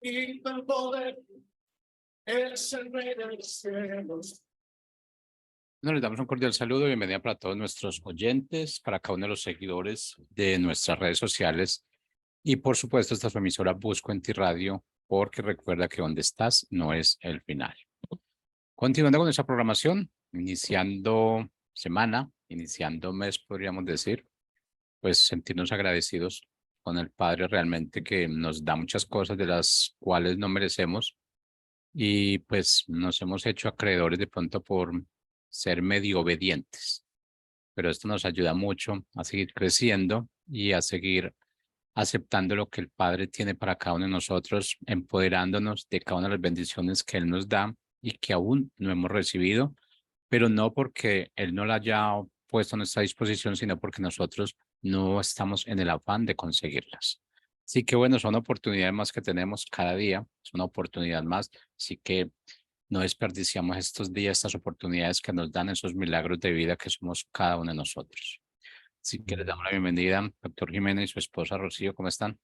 y el poder es el rey de los cielos. Bueno, les damos un cordial saludo y bienvenida para todos nuestros oyentes, para cada uno de los seguidores de nuestras redes sociales y por supuesto esta es su emisora Busco en Ti Radio, porque recuerda que donde estás no es el final. Continuando con nuestra programación, iniciando semana, iniciando mes, podríamos decir, pues sentirnos agradecidos con el Padre realmente que nos da muchas cosas de las cuales no merecemos y pues nos hemos hecho acreedores de pronto por ser medio obedientes, pero esto nos ayuda mucho a seguir creciendo y a seguir aceptando lo que el Padre tiene para cada uno de nosotros, empoderándonos de cada una de las bendiciones que Él nos da y que aún no hemos recibido, pero no porque Él no la haya puesto a nuestra disposición, sino porque nosotros no estamos en el afán de conseguirlas. Así que bueno, son oportunidades más que tenemos cada día, es una oportunidad más, así que no desperdiciamos estos días, estas oportunidades que nos dan esos milagros de vida que somos cada uno de nosotros. Así que les damos la bienvenida, doctor Jiménez y su esposa Rocío, ¿cómo están?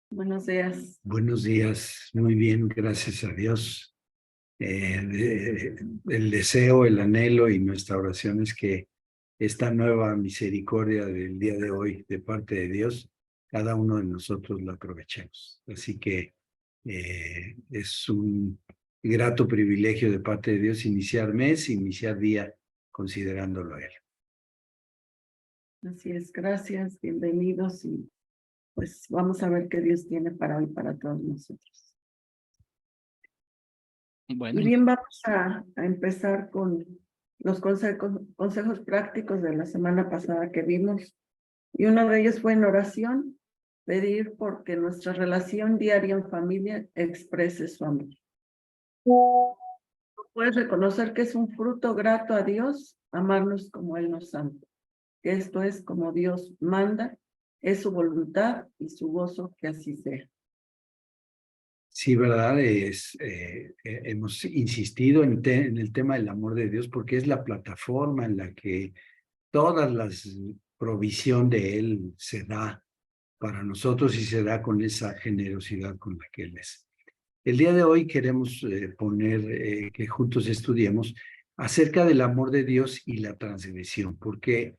Buenos días. Buenos días, muy bien, gracias a Dios. El deseo, el anhelo y nuestra oración es que esta nueva misericordia del día de hoy de parte de Dios, cada uno de nosotros la aprovechemos. Así que es un grato privilegio de parte de Dios iniciar mes, iniciar día considerándolo a Él. Así es, gracias, bienvenidos y pues vamos a ver qué Dios tiene para hoy, para todos nosotros. Bueno, Y bien, vamos a empezar con los consejos prácticos de la semana pasada que vimos. Y uno de ellos fue en oración, pedir porque nuestra relación diaria en familia exprese su amor. Puedes reconocer que es un fruto grato a Dios, amarnos como Él nos ama. Esto es como Dios manda, es su voluntad y su gozo que así sea. Sí, verdad, hemos insistido en el tema del amor de Dios porque es la plataforma en la que toda la provisión de Él se da para nosotros y se da con esa generosidad con la que Él es. El día de hoy queremos poner que juntos estudiemos acerca del amor de Dios y la transgresión, porque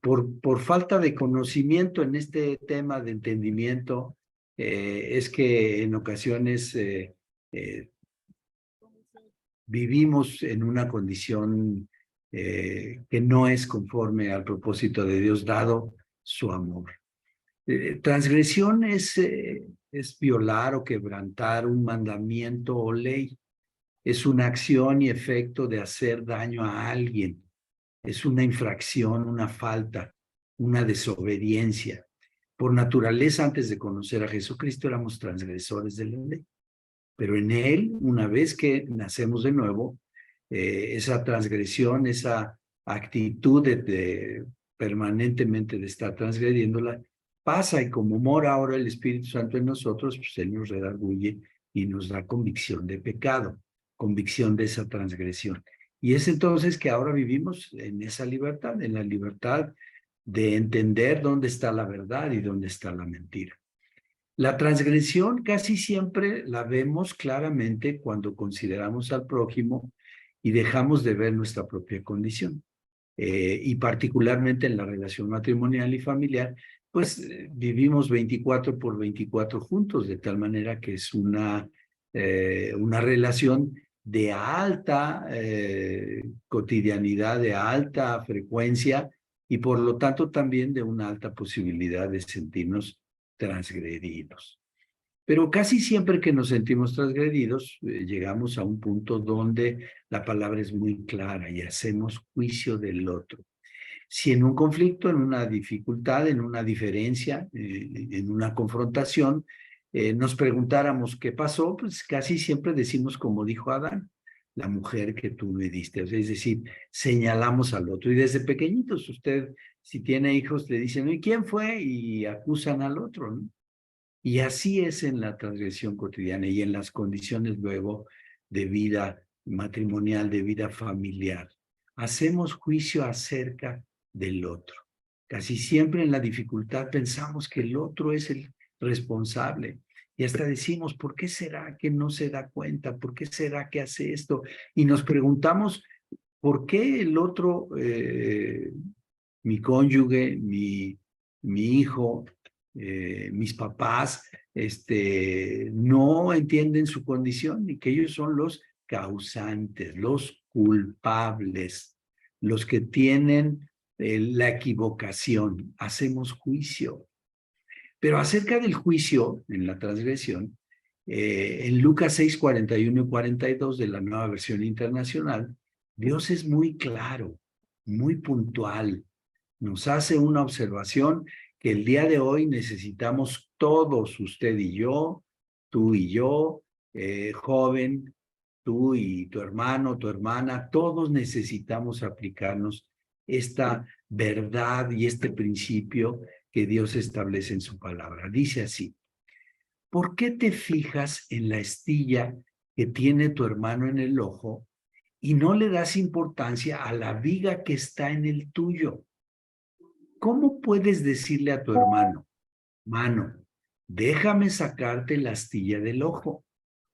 por falta de conocimiento en este tema de entendimiento, es que en ocasiones vivimos en una condición que no es conforme al propósito de Dios dado su amor. Transgresión es violar o quebrantar un mandamiento o ley. Es una acción y efecto de hacer daño a alguien. Es una infracción, una falta, una desobediencia. Por naturaleza, antes de conocer a Jesucristo, éramos transgresores de la ley. Pero en Él, una vez que nacemos de nuevo, esa transgresión, esa actitud permanentemente de estar transgrediéndola, pasa y como mora ahora el Espíritu Santo en nosotros, pues Él nos redarguye y nos da convicción de pecado, convicción de esa transgresión. Y es entonces que ahora vivimos en esa libertad, en la libertad de entender dónde está la verdad y dónde está la mentira. La transgresión casi siempre la vemos claramente cuando consideramos al prójimo y dejamos de ver nuestra propia condición. Y particularmente en la relación matrimonial y familiar, pues vivimos 24 por 24 juntos, de tal manera que es una relación de alta cotidianidad, de alta frecuencia y por lo tanto también de una alta posibilidad de sentirnos transgredidos. Pero casi siempre que nos sentimos transgredidos, llegamos a un punto donde la palabra es muy clara y hacemos juicio del otro. Si en un conflicto, en una dificultad, en una diferencia, en una confrontación, nos preguntáramos qué pasó, pues casi siempre decimos como dijo Adán, la mujer que tú me diste. Es decir, señalamos al otro. Y desde pequeñitos, usted, si tiene hijos, le dicen, ¿y quién fue? Y acusan al otro, ¿no? Y así es en la transgresión cotidiana y en las condiciones luego de vida matrimonial, de vida familiar. Hacemos juicio acerca del otro. Casi siempre en la dificultad pensamos que el otro es el responsable Y hasta decimos, ¿por qué será que no se da cuenta? ¿Por qué será que hace esto? Y nos preguntamos, ¿por qué el otro, mi cónyuge, mi hijo, mis papás, no entienden su condición y que ellos son los causantes, los culpables, los que tienen la equivocación? Hacemos juicio. Pero acerca del juicio en la transgresión, en Lucas 6, 41 y 42 de la Nueva Versión Internacional, Dios es muy claro, muy puntual. Nos hace una observación que el día de hoy necesitamos todos, usted y yo, tú y yo, joven, tú y tu hermano, tu hermana, todos necesitamos aplicarnos esta verdad y este principio que Dios establece en su palabra. Dice así: ¿por qué te fijas en la astilla que tiene tu hermano en el ojo y no le das importancia a la viga que está en el tuyo? ¿Cómo puedes decirle a tu hermano, mano, déjame sacarte la astilla del ojo,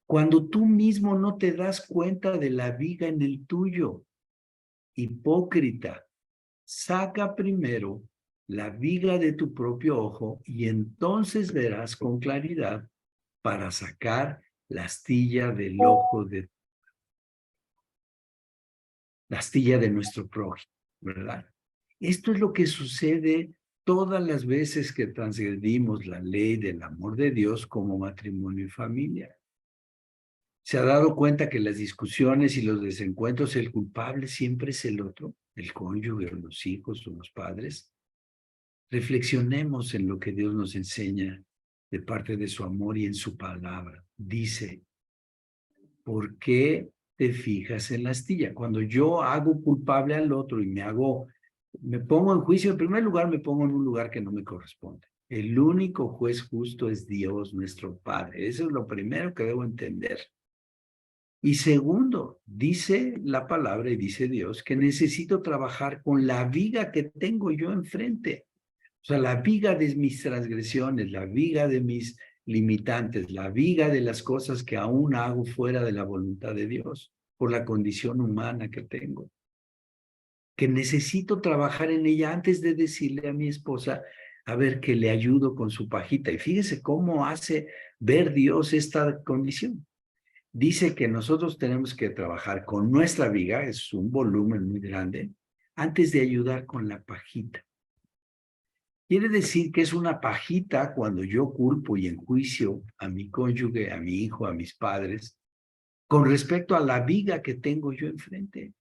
cuando tú mismo no te das cuenta de la viga en el tuyo? Hipócrita, saca primero la viga de tu propio ojo y entonces verás con claridad para sacar la astilla del ojo la astilla de nuestro prójimo, ¿verdad? Esto es lo que sucede todas las veces que transgredimos la ley del amor de Dios como matrimonio y familia. ¿Se ha dado cuenta que las discusiones y los desencuentros, el culpable siempre es el otro, el cónyuge o los hijos o los padres? Reflexionemos en lo que Dios nos enseña de parte de su amor y en su palabra. Dice, ¿por qué te fijas en la astilla? Cuando yo hago culpable al otro y me pongo en juicio, en primer lugar me pongo en un lugar que no me corresponde. El único juez justo es Dios, nuestro Padre. Eso es lo primero que debo entender. Y segundo, dice la palabra y dice Dios que necesito trabajar con la viga que tengo yo enfrente. O sea, la viga de mis transgresiones, la viga de mis limitantes, la viga de las cosas que aún hago fuera de la voluntad de Dios, por la condición humana que tengo. Que necesito trabajar en ella antes de decirle a mi esposa, a ver, que le ayudo con su pajita. Y fíjese cómo hace ver Dios esta condición. Dice que nosotros tenemos que trabajar con nuestra viga, es un volumen muy grande, antes de ayudar con la pajita. Quiere decir que es una pajita cuando yo culpo y enjuicio a mi cónyuge, a mi hijo, a mis padres, con respecto a la viga que tengo yo enfrente.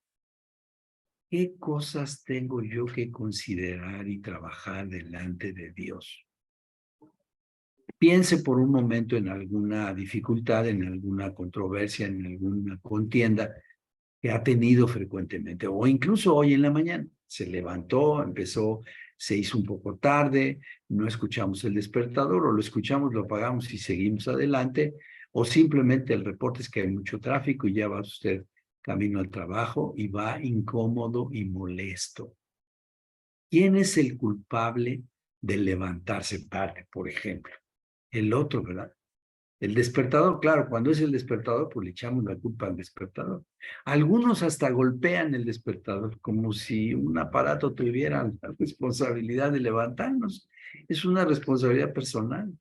¿Qué cosas tengo yo que considerar y trabajar delante de Dios? Piense por un momento en alguna dificultad, en alguna controversia, en alguna contienda que ha tenido frecuentemente, o incluso hoy en la mañana. Se levantó, se hizo un poco tarde, no escuchamos el despertador, o lo escuchamos, lo apagamos y seguimos adelante, o simplemente el reporte es que hay mucho tráfico y ya va usted camino al trabajo y va incómodo y molesto. ¿Quién es el culpable de levantarse tarde, por ejemplo? El otro, ¿verdad? El despertador, claro, cuando es el despertador, pues le echamos la culpa al despertador. Algunos hasta golpean el despertador como si un aparato tuviera la responsabilidad de levantarnos. Es una responsabilidad personal.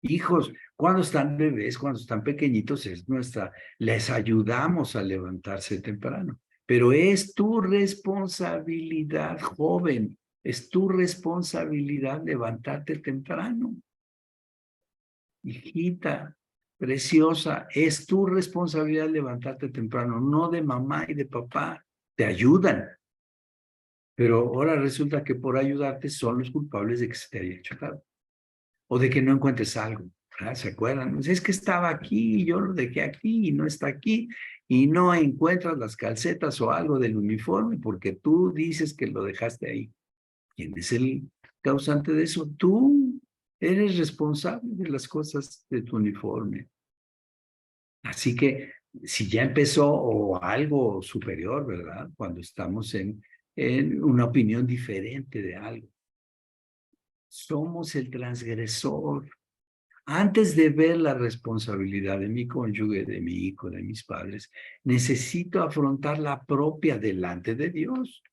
Hijos, cuando están bebés, cuando están pequeñitos, les ayudamos a levantarse temprano. Pero es tu responsabilidad, joven, es tu responsabilidad levantarte temprano. Hijita, preciosa, es tu responsabilidad levantarte temprano, no de mamá y de papá. Te ayudan. Pero ahora resulta que por ayudarte son los culpables de que se te haya hecho tarde. O de que no encuentres algo. ¿Verdad? ¿Se acuerdan? Pues es que estaba aquí y yo lo dejé aquí y no está aquí y no encuentras las calcetas o algo del uniforme porque tú dices que lo dejaste ahí. ¿Quién es el causante de eso? Tú eres responsable de las cosas de tu uniforme. Así que si ya empezó o algo superior, ¿verdad? Cuando estamos en una opinión diferente de algo. Somos el transgresor. Antes de ver la responsabilidad de mi cónyuge, de mi hijo, de mis padres, necesito afrontar la propia delante de Dios.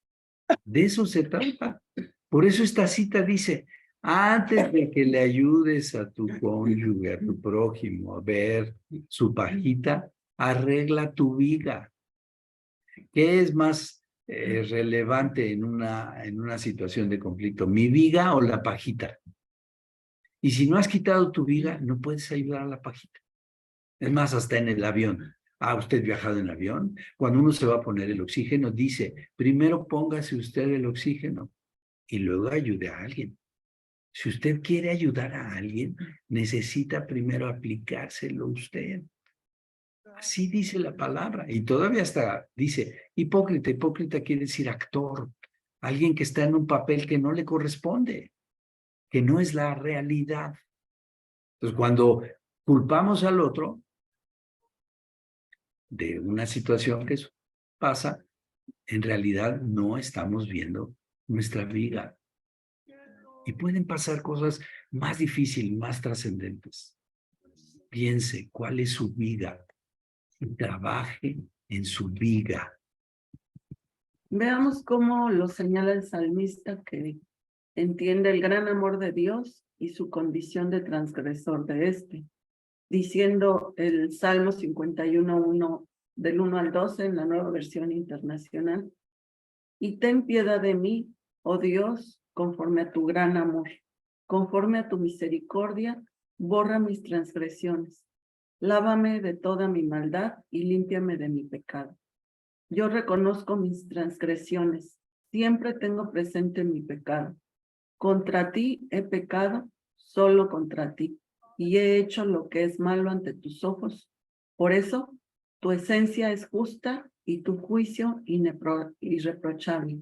De eso se trata. Por eso esta cita dice, antes de que le ayudes a tu cónyuge, a tu prójimo, a ver su pajita, arregla tu viga. ¿Qué es más relevante en una situación de conflicto? ¿Mi viga o la pajita? Y si no has quitado tu viga, no puedes ayudar a la pajita. Es más, hasta en el avión. ¿Ha usted viajado en avión? Cuando uno se va a poner el oxígeno, dice, primero póngase usted el oxígeno y luego ayude a alguien. Si usted quiere ayudar a alguien, necesita primero aplicárselo usted. Así dice la palabra. Y todavía hasta dice, hipócrita. Hipócrita quiere decir actor. Alguien que está en un papel que no le corresponde, que no es la realidad. Entonces, cuando culpamos al otro de una situación que pasa, en realidad no estamos viendo nuestra vida. Y pueden pasar cosas más difíciles, más trascendentes. Piense cuál es su vida y trabaje en su vida. Veamos cómo lo señala el salmista, que entiende el gran amor de Dios y su condición de transgresor de éste, diciendo el Salmo 51:1 del 1 al 12 en la Nueva Versión Internacional: y ten piedad de mí, oh Dios, conforme a tu gran amor, conforme a tu misericordia, borra mis transgresiones, lávame de toda mi maldad y límpiame de mi pecado. Yo reconozco mis transgresiones, siempre tengo presente mi pecado. Contra ti he pecado, solo contra ti, y he hecho lo que es malo ante tus ojos. Por eso, tu esencia es justa y tu juicio irreprochable.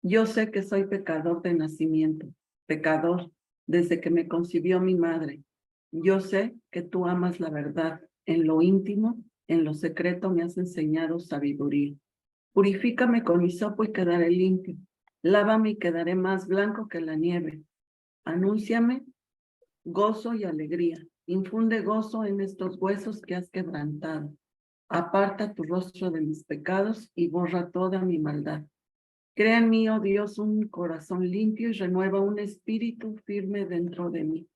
Yo sé que soy pecador de nacimiento, pecador desde que me concibió mi madre. Yo sé que tú amas la verdad. En lo íntimo, en lo secreto me has enseñado sabiduría. Purifícame con hisopo y quedaré limpio. Lávame y quedaré más blanco que la nieve. Anúnciame gozo y alegría. Infunde gozo en estos huesos que has quebrantado. Aparta tu rostro de mis pecados y borra toda mi maldad. Crea en mí, oh Dios, un corazón limpio y renueva un espíritu firme dentro de mí.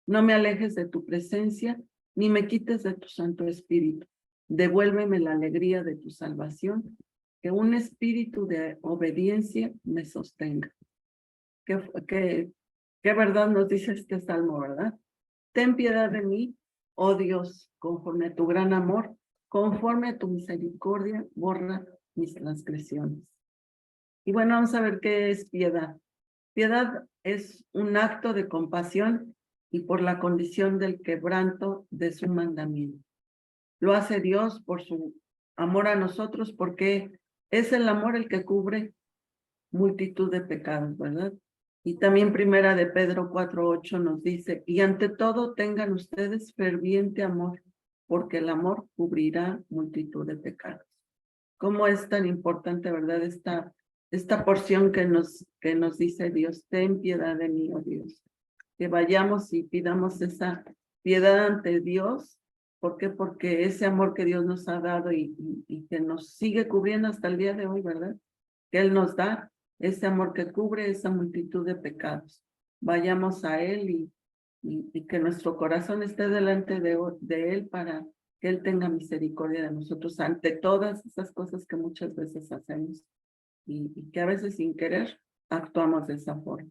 No me alejes de tu presencia, ni me quites de tu Santo Espíritu. Devuélveme la alegría de tu salvación, que un espíritu de obediencia me sostenga. Qué verdad nos dice este salmo, ¿verdad? Ten piedad de mí, oh Dios, conforme a tu gran amor, conforme a tu misericordia, borra mis transgresiones. Y bueno, vamos a ver qué es piedad. Piedad es un acto de compasión y por la condición del quebranto de su mandamiento. Lo hace Dios por su amor a nosotros, porque es el amor el que cubre multitud de pecados, ¿verdad? Y también primera de Pedro 4:8 nos dice, y ante todo tengan ustedes ferviente amor, porque el amor cubrirá multitud de pecados. ¿Cómo es tan importante, verdad, esta porción que nos dice Dios? Ten piedad de mí, oh Dios. Que vayamos y pidamos esa piedad ante Dios. ¿Por qué? Porque ese amor que Dios nos ha dado y que nos sigue cubriendo hasta el día de hoy, ¿verdad? Que Él nos da, ese amor que cubre esa multitud de pecados. Vayamos a Él y que nuestro corazón esté delante de Él para que Él tenga misericordia de nosotros ante todas esas cosas que muchas veces hacemos y que a veces sin querer actuamos de esa forma.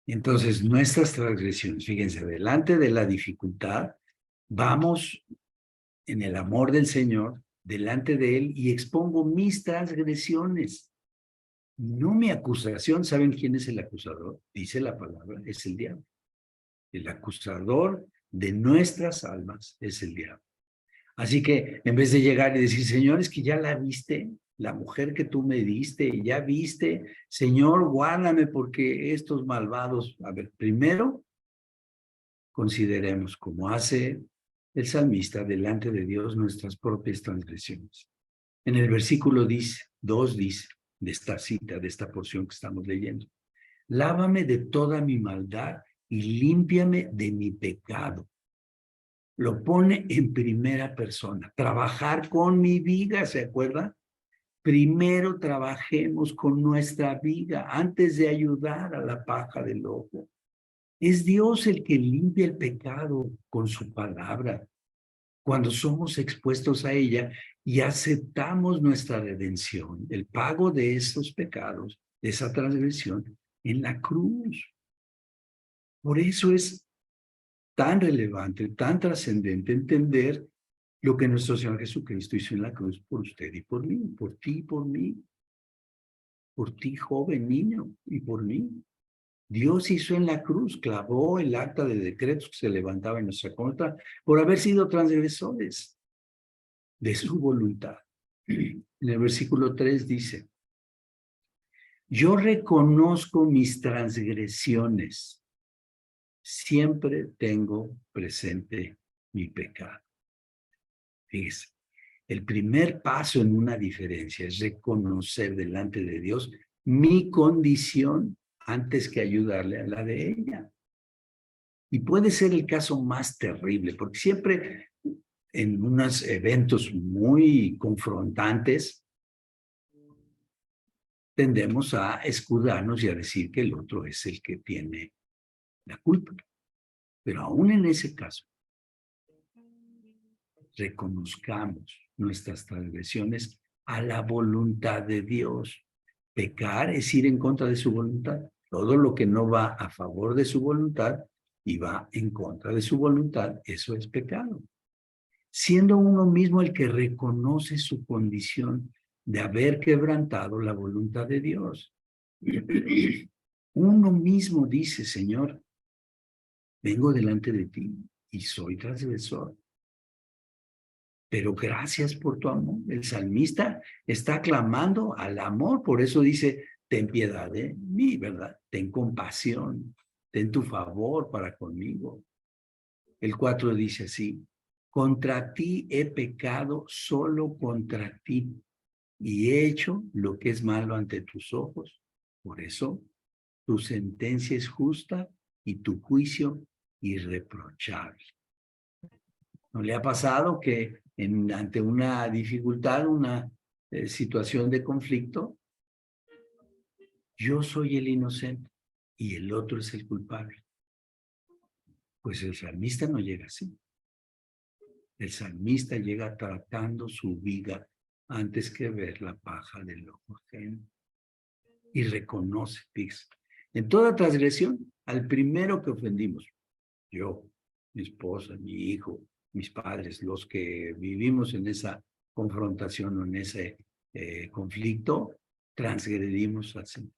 Entonces, nuestras transgresiones, fíjense, delante de la dificultad, vamos en el amor del Señor, delante de Él, y expongo mis transgresiones. No mi acusación. ¿Saben quién es el acusador? Dice la palabra, es el diablo. El acusador de nuestras almas es el diablo. Así que en vez de llegar y decir, Señor, es que ya la viste, la mujer que tú me diste, ya viste, Señor, guárdame porque estos malvados. A ver, primero consideremos, como hace el salmista, delante de Dios nuestras propias transgresiones. En el versículo 2 dice, de esta cita, de esta porción que estamos leyendo, lávame de toda mi maldad y límpiame de mi pecado. Lo pone en primera persona. Trabajar con mi viga, ¿se acuerda? Primero trabajemos con nuestra viga antes de ayudar a la paja del ojo. Es Dios el que limpia el pecado con su palabra. Cuando somos expuestos a ella y aceptamos nuestra redención, el pago de estos pecados, de esa transgresión, en la cruz. Por eso es tan relevante, tan trascendente entender lo que nuestro Señor Jesucristo hizo en la cruz por usted y por mí, por ti y por mí, por ti, joven niño, y por mí. Dios hizo en la cruz, clavó el acta de decretos que se levantaba en nuestra contra por haber sido transgresores de su voluntad. En el versículo 3 dice, yo reconozco mis transgresiones, siempre tengo presente mi pecado. Fíjese, el primer paso en una diferencia es reconocer delante de Dios mi condición antes que ayudarle a la de ella. Y puede ser el caso más terrible, porque siempre en unos eventos muy confrontantes tendemos a escudarnos y a decir que el otro es el que tiene la culpa. Pero aún en ese caso, reconozcamos nuestras transgresiones a la voluntad de Dios. Pecar es ir en contra de su voluntad. Todo lo que no va a favor de su voluntad y va en contra de su voluntad, eso es pecado. Siendo uno mismo el que reconoce su condición de haber quebrantado la voluntad de Dios. Uno mismo dice, Señor, vengo delante de ti y soy transgresor. Pero gracias por tu amor. El salmista está clamando al amor, por eso dice, ten piedad de mí, ¿verdad? Ten compasión, ten tu favor para conmigo. El 4 dice así, contra ti he pecado, solo contra ti, y he hecho lo que es malo ante tus ojos. Por eso, tu sentencia es justa y tu juicio irreprochable. ¿No le ha pasado que ante una dificultad, una situación de conflicto, yo soy el inocente y el otro es el culpable? Pues el salmista no llega así. El salmista llega tratando su viga antes que ver la paja del ojo ajeno. Y reconoce, fíjese, en toda transgresión, al primero que ofendimos, yo, mi esposa, mi hijo, mis padres, los que vivimos en esa confrontación o en ese conflicto, transgredimos al Señor.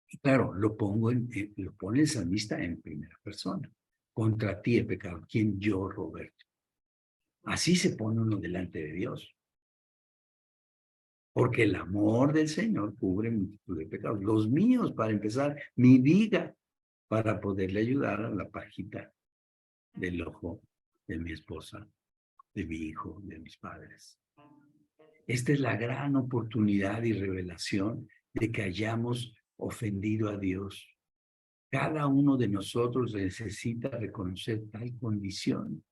Y claro, lo pone el salmista en primera persona. Contra ti he pecado. ¿Quién? Yo, Roberto. Así se pone uno delante de Dios. Porque el amor del Señor cubre multitud de pecados. Los míos, para empezar, mi viga, para poderle ayudar a la pajita del ojo de mi esposa, de mi hijo, de mis padres. Esta es la gran oportunidad y revelación de que hayamos ofendido a Dios. Cada uno de nosotros necesita reconocer tal condición.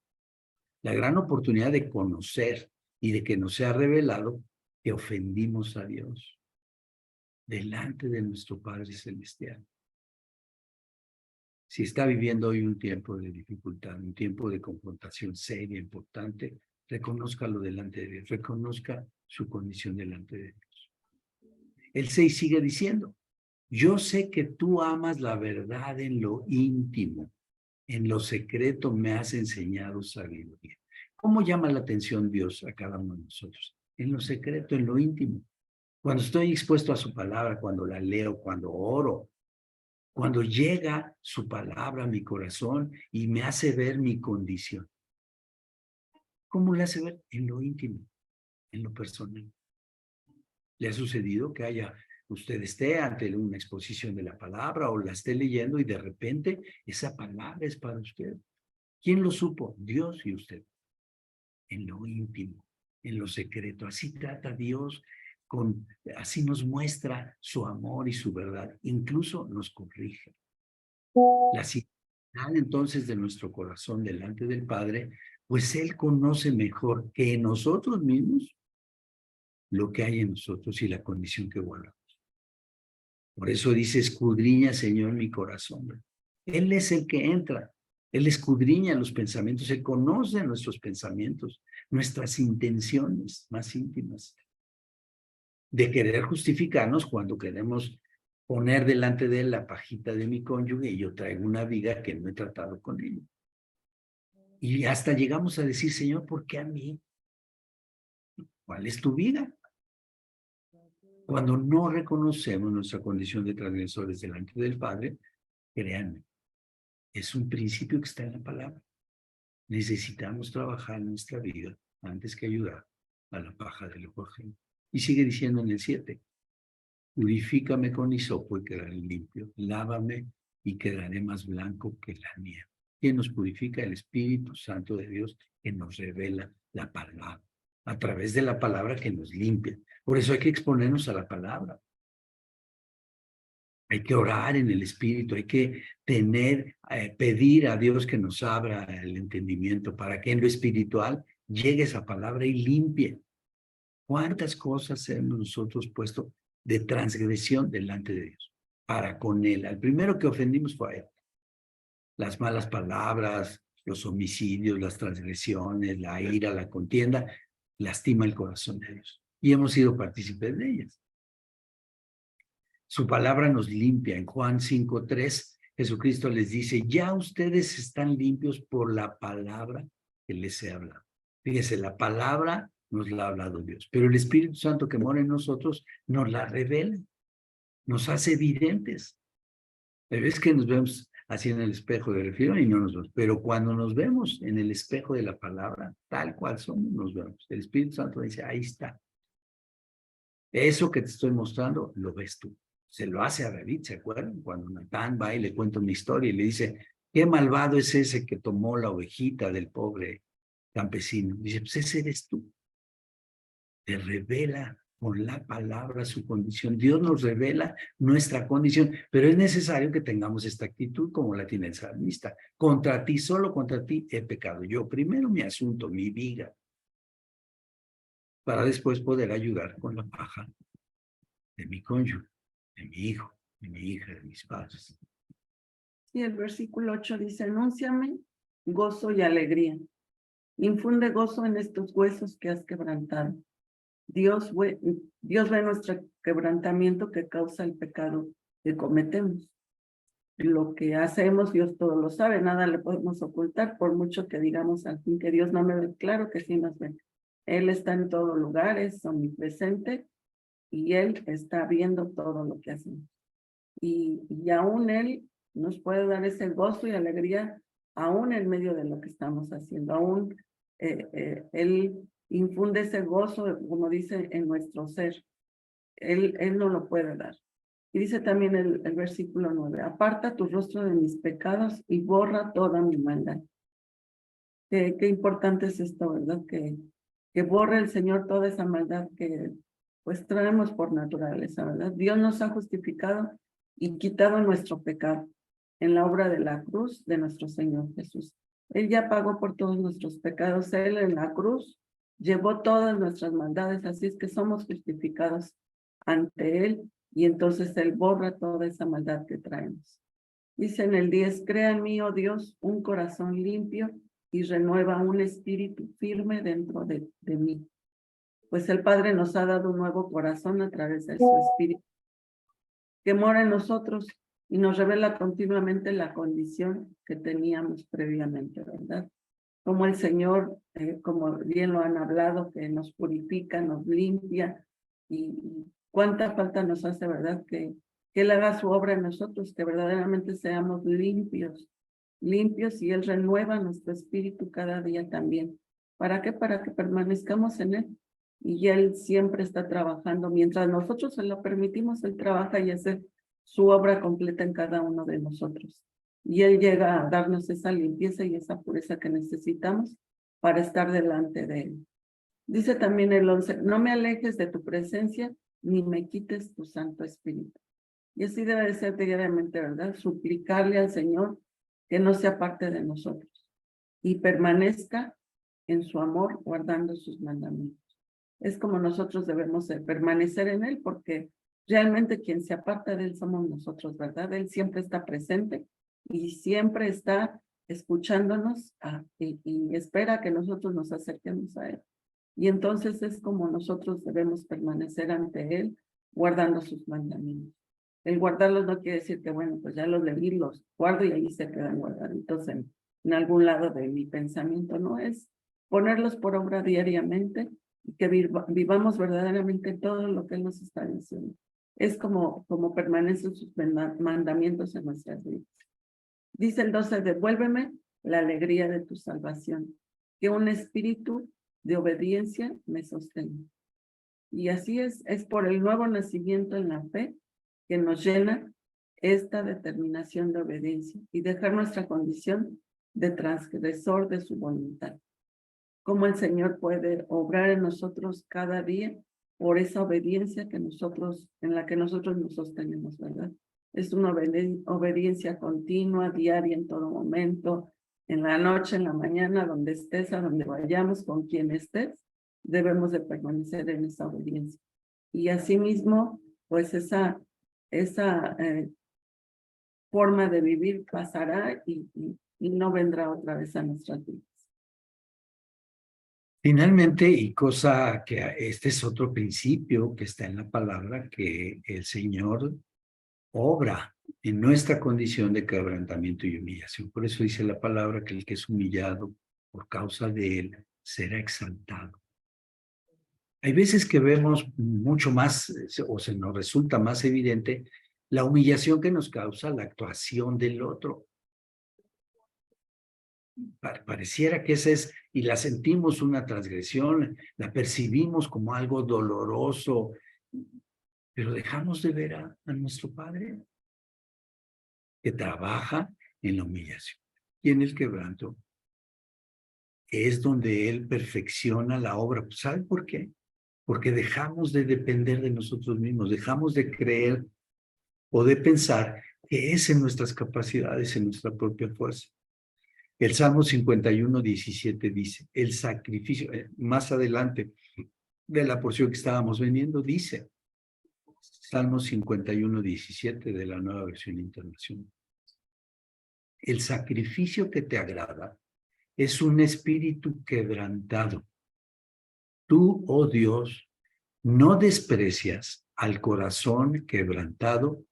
La gran oportunidad de conocer y de que nos sea revelado que ofendimos a Dios delante de nuestro Padre Celestial. Si está viviendo hoy un tiempo de dificultad, un tiempo de confrontación seria, importante, reconózcalo delante de Dios, reconozca su condición delante de Dios. El 6 sigue diciendo, yo sé que tú amas la verdad en lo íntimo, en lo secreto me has enseñado sabiduría. ¿Cómo llama la atención Dios a cada uno de nosotros? En lo secreto, en lo íntimo. Cuando estoy expuesto a su palabra, cuando la leo, cuando oro, cuando llega su palabra a mi corazón y me hace ver mi condición. ¿Cómo le hace ver? En lo íntimo, en lo personal. ¿Le ha sucedido que usted esté ante una exposición de la palabra o la esté leyendo y de repente esa palabra es para usted? ¿Quién lo supo? Dios y usted. En lo íntimo, en lo secreto. Así trata Dios, así nos muestra su amor y su verdad. Incluso nos corrige. La sinceridad entonces de nuestro corazón delante del Padre, pues Él conoce mejor que nosotros mismos lo que hay en nosotros y la condición que guardamos. Por eso dice, escudriña, Señor, mi corazón. Él es el que entra. Él escudriña los pensamientos. Él conoce nuestros pensamientos, nuestras intenciones más íntimas. De querer justificarnos cuando queremos poner delante de él la pajita de mi cónyuge y yo traigo una viga que no he tratado con él. Y hasta llegamos a decir, Señor, ¿por qué a mí? ¿Cuál es tu vida? Cuando no reconocemos nuestra condición de transgresores delante del Padre, créanme, es un principio que está en la palabra. Necesitamos trabajar en nuestra vida antes que ayudar a la paja del ojo ajeno. Y sigue diciendo en el 7, purifícame con hisopo y quedaré limpio, lávame y quedaré más blanco que la nieve. ¿Quién nos purifica? El Espíritu Santo de Dios que nos revela la palabra, a través de la palabra que nos limpia. Por eso hay que exponernos a la palabra. Hay que orar en el Espíritu, hay que pedir a Dios que nos abra el entendimiento para que en lo espiritual llegue esa palabra y limpie. ¿Cuántas cosas hemos nosotros puesto de transgresión delante de Dios? Para con Él. Al primero que ofendimos fue a Él. Las malas palabras, los homicidios, las transgresiones, la ira, la contienda, lastima el corazón de Dios. Y hemos sido partícipes de ellas. Su palabra nos limpia. En Juan 5:3, Jesucristo les dice, ya ustedes están limpios por la palabra que les he hablado. Fíjense, la palabra nos la ha hablado Dios, pero el Espíritu Santo que mora en nosotros nos la revela, nos hace evidentes. Hay veces que nos vemos así en el espejo de reflexión y no nos vemos, pero cuando nos vemos en el espejo de la palabra, tal cual somos, nos vemos. El Espíritu Santo dice, ahí está. Eso que te estoy mostrando, lo ves tú. Se lo hace a David, ¿se acuerdan? Cuando Natán va y le cuenta una historia y le dice, qué malvado es ese que tomó la ovejita del pobre campesino. Dice, pues ese eres tú. Te revela con la palabra su condición. Dios nos revela nuestra condición, pero es necesario que tengamos esta actitud como la tiene el salmista. Contra ti, solo contra ti he pecado. Yo primero mi asunto, mi viga, para después poder ayudar con la paja de mi cónyuge, de mi hijo, de mi hija, de mis padres. Y el versículo 8 dice, anúnciame gozo y alegría. Infunde gozo en estos huesos que has quebrantado. Dios ve nuestro quebrantamiento que causa el pecado que cometemos. Lo que hacemos, Dios todo lo sabe, nada le podemos ocultar, por mucho que digamos al fin que Dios no me ve, claro que sí nos ve. Él está en todo lugar, es omnipresente, y Él está viendo todo lo que hacemos. Y aún Él nos puede dar ese gozo y alegría, aún en medio de lo que estamos haciendo. Aún Él infunde ese gozo, como dice, en nuestro ser. Él no lo puede dar. Y dice también el versículo 9, aparta tu rostro de mis pecados y borra toda mi maldad. Qué importante es esto, ¿verdad? Que borre el Señor toda esa maldad que pues traemos por naturaleza, ¿verdad? Dios nos ha justificado y quitado nuestro pecado en la obra de la cruz de nuestro Señor Jesús. Él ya pagó por todos nuestros pecados. Él en la cruz llevó todas nuestras maldades, así es que somos justificados ante Él y entonces Él borra toda esa maldad que traemos. Dice en el 10, crea en mí, oh Dios, un corazón limpio y renueva un espíritu firme dentro de mí. Pues el Padre nos ha dado un nuevo corazón a través de su espíritu que mora en nosotros y nos revela continuamente la condición que teníamos previamente, ¿verdad? Como el Señor, como bien lo han hablado, que nos purifica, nos limpia, y cuánta falta nos hace, ¿verdad? Que Él haga su obra en nosotros, que verdaderamente seamos limpios, y Él renueva nuestro espíritu cada día también. ¿Para qué? Para que permanezcamos en Él. Y Él siempre está trabajando. Mientras nosotros se lo permitimos, Él trabaja y hace su obra completa en cada uno de nosotros. Y Él llega a darnos esa limpieza y esa pureza que necesitamos para estar delante de Él. Dice también el 11, no me alejes de tu presencia, ni me quites tu Santo Espíritu. Y así debe de ser diariamente, ¿verdad? Suplicarle al Señor que no se aparte de nosotros y permanezca en su amor guardando sus mandamientos. Es como nosotros debemos de permanecer en Él, porque realmente quien se aparta de Él somos nosotros, ¿verdad? Él siempre está presente y siempre está escuchándonos y espera que nosotros nos acerquemos a Él. Y entonces es como nosotros debemos permanecer ante Él, guardando sus mandamientos. El guardarlos no quiere decir que, bueno, pues ya los leí, los guardo y ahí se quedan guardaditos en algún lado de mi pensamiento, no es ponerlos por obra diariamente y que vivamos verdaderamente todo lo que Él nos está diciendo. Es como permanecen sus mandamientos en nuestras vidas. Dice el 12, devuélveme la alegría de tu salvación, que un espíritu de obediencia me sostenga. Y así es por el nuevo nacimiento en la fe que nos llena esta determinación de obediencia y dejar nuestra condición de transgresor de su voluntad. Cómo el Señor puede obrar en nosotros cada día por esa obediencia en la que nosotros nos sostenemos, ¿verdad? Es una obediencia continua, diaria, en todo momento, en la noche, en la mañana, donde estés, a donde vayamos, con quien estés, debemos de permanecer en esa obediencia. Y asimismo, pues esa forma de vivir pasará y no vendrá otra vez a nuestras vidas. Finalmente, y cosa que este es otro principio que está en la palabra, que el Señor obra en nuestra condición de quebrantamiento y humillación. Por eso dice la palabra que el que es humillado por causa de Él será exaltado. Hay veces que vemos mucho más, o se nos resulta más evidente, la humillación que nos causa la actuación del otro. Pareciera que esa es, y la sentimos una transgresión, la percibimos como algo doloroso, pero dejamos de ver a nuestro Padre, que trabaja en la humillación y en el quebranto. Es donde Él perfecciona la obra. ¿Sabe por qué? Porque dejamos de depender de nosotros mismos, dejamos de creer o de pensar que es en nuestras capacidades, en nuestra propia fuerza. El Salmo 51:17 dice, el sacrificio, más adelante de la porción que estábamos vendiendo, dice, Salmo 51:17 de la Nueva Versión Internacional. El sacrificio que te agrada es un espíritu quebrantado. Tú, oh Dios, no desprecias al corazón quebrantado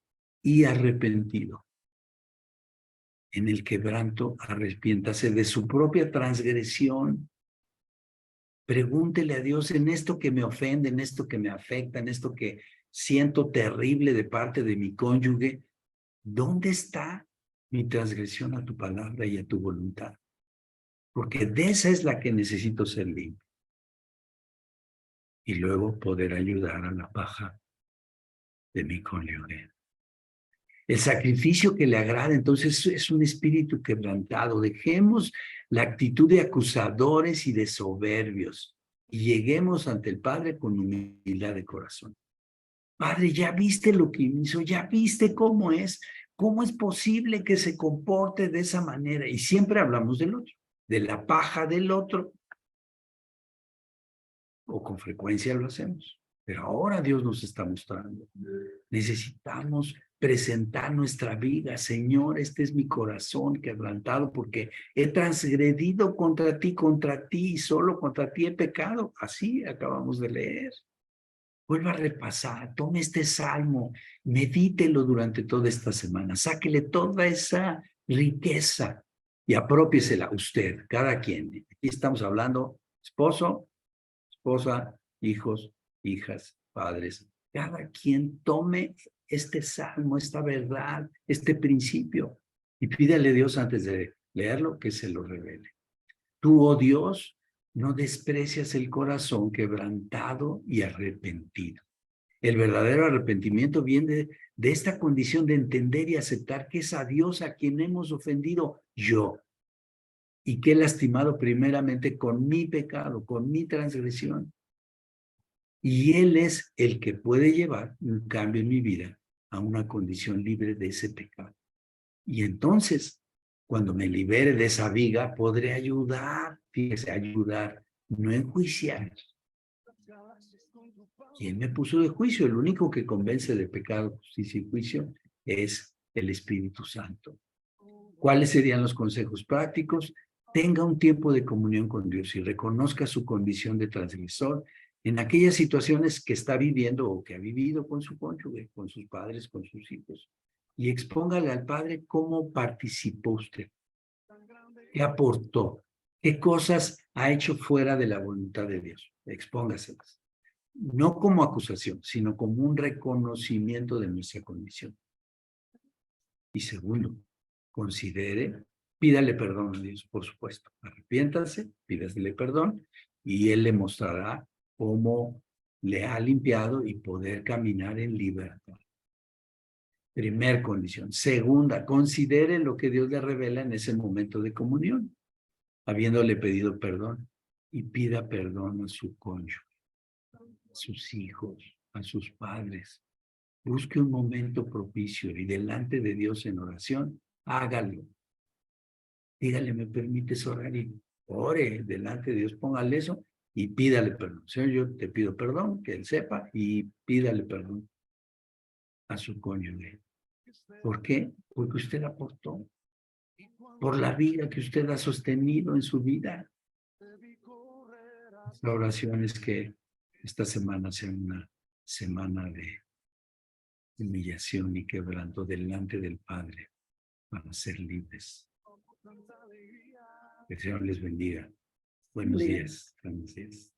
y arrepentido. En el quebranto, arrepiéntase de su propia transgresión. Pregúntele a Dios en esto que me ofende, en esto que me afecta, en esto que siento terrible de parte de mi cónyuge. ¿Dónde está mi transgresión a tu palabra y a tu voluntad? Porque de esa es la que necesito ser limpio. Y luego poder ayudar a la paja de mi cónyuge. El sacrificio que le agrada, entonces, es un espíritu quebrantado. Dejemos la actitud de acusadores y de soberbios y lleguemos ante el Padre con humildad de corazón. Padre, ya viste lo que hizo, ya viste cómo es posible que se comporte de esa manera. Y siempre hablamos del otro, de la paja del otro. O con frecuencia lo hacemos. Pero ahora Dios nos está mostrando. Necesitamos presentar nuestra vida. Señor, este es mi corazón quebrantado porque he transgredido contra ti y solo contra ti he pecado. Así acabamos de leer. Vuelva a repasar, tome este salmo, medítelo durante toda esta semana, sáquele toda esa riqueza y apropiésela usted, cada quien. Aquí estamos hablando esposo, esposa, hijos, hijas, padres. Cada quien tome este salmo, esta verdad, este principio y pídale a Dios antes de leerlo que se lo revele. Tú, oh Dios, no desprecias el corazón quebrantado y arrepentido. El verdadero arrepentimiento viene de esta condición de entender y aceptar que es a Dios a quien hemos ofendido yo y que he lastimado primeramente con mi pecado, con mi transgresión. Y Él es el que puede llevar un cambio en mi vida a una condición libre de ese pecado. Y entonces, cuando me libere de esa viga, podré ayudar, fíjese, ayudar, no enjuiciar. ¿Quién me puso de juicio? El único que convence de pecado, justicia y juicio es el Espíritu Santo. ¿Cuáles serían los consejos prácticos? Tenga un tiempo de comunión con Dios y reconozca su condición de transgresor en aquellas situaciones que está viviendo o que ha vivido con su cónyuge, con sus padres, con sus hijos. Y expóngale al Padre cómo participó usted, qué aportó, qué cosas ha hecho fuera de la voluntad de Dios. Expóngaselas. No como acusación, sino como un reconocimiento de nuestra condición. Y segundo, considere, pídale perdón a Dios, por supuesto. Arrepiéntase, pídasele perdón y Él le mostrará cómo le ha limpiado y poder caminar en libertad. Primer condición. Segunda, considere lo que Dios le revela en ese momento de comunión, habiéndole pedido perdón, y pida perdón a su cónyuge, a sus hijos, a sus padres. Busque un momento propicio y delante de Dios en oración, hágalo. Dígale, ¿me permites orar? Y ore delante de Dios, póngale eso y pídale perdón. Señor, yo te pido perdón, que Él sepa, y pídale perdón a su cónyuge. ¿Por qué? Porque usted aportó. Por la vida que usted ha sostenido en su vida. La oración es que esta semana sea una semana de humillación y quebranto delante del Padre para ser libres. Que el Señor les bendiga. Buenos días. Buenos días.